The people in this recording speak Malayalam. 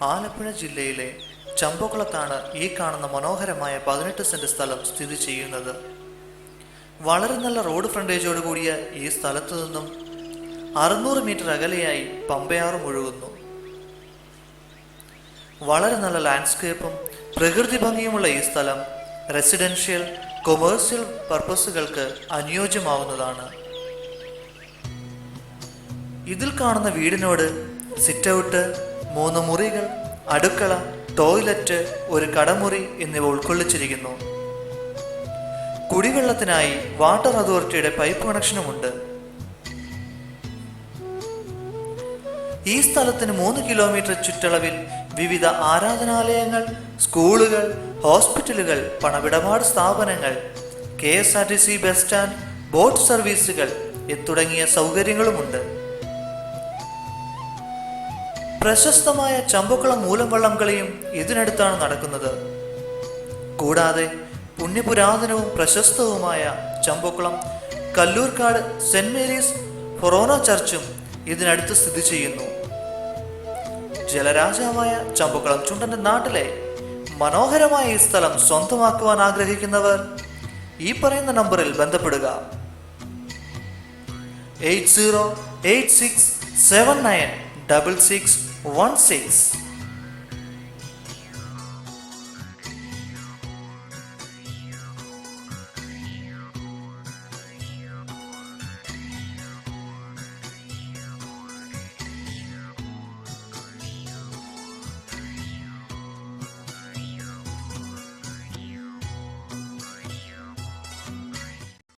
ആലപ്പുഴ ജില്ലയിലെ ചമ്പക്കുളത്താണ് ഈ കാണുന്ന മനോഹരമായ 18 സെന്റ് സ്ഥലം സ്ഥിതി ചെയ്യുന്നത്. വളരെ നല്ല റോഡ് ഫ്രണ്ടേജോട് കൂടിയ ഈ സ്ഥലത്തു നിന്നും 600 മീറ്റർ അകലെയായി പമ്പയാറും ഒഴുകുന്നു. വളരെ നല്ല ലാൻഡ്സ്കേപ്പും പ്രകൃതി ഭംഗിയുമുള്ള ഈ സ്ഥലം റെസിഡൻഷ്യൽ, കൊമേഴ്സ്യൽ പർപ്പസുകൾക്ക് അനുയോജ്യമാവുന്നതാണ്. ഇതിൽ കാണുന്ന വീടിനോട് സിറ്റ് ഔട്ട്, 3 മുറികൾ, അടുക്കള, ടോയ്ലറ്റ്, ഒരു കടമുറി എന്നിവ ഉൾക്കൊള്ളിച്ചിരിക്കുന്നു. കുടിവെള്ളത്തിനായി വാട്ടർ അതോറിറ്റിയുടെ പൈപ്പ് കണക്ഷനുമുണ്ട്. ഈ സ്ഥലത്തിന് 3 കിലോമീറ്റർ ചുറ്റളവിൽ വിവിധ ആരാധനാലയങ്ങൾ, സ്കൂളുകൾ, ഹോസ്പിറ്റലുകൾ, പണമിടപാട് സ്ഥാപനങ്ങൾ, KSRTC ബസ് സ്റ്റാൻഡ്, ബോട്ട് സർവീസുകൾ തുടങ്ങിയ സൗകര്യങ്ങളുമുണ്ട്. പ്രശസ്തമായ ചമ്പക്കുളം മൂലംവള്ളം കളിയും ഇതിനടുത്താണ് നടക്കുന്നത്. കൂടാതെ പുണ്യപുരാതനവും പ്രശസ്തവുമായ ചമ്പക്കുളം കല്ലൂർക്കാട് സെന്റ് മേരീസ് ഫൊറോന ചർച്ചും ഇതിനടുത്ത് സ്ഥിതി ചെയ്യുന്നു. ജലരാജാവായ ചമ്പക്കുളം ചുണ്ടന്റെ നാട്ടിലെ മനോഹരമായ ഈ സ്ഥലം സ്വന്തമാക്കുവാൻ ആഗ്രഹിക്കുന്നവർ ഈ പറയുന്ന നമ്പറിൽ ബന്ധപ്പെടുക. 8086796616.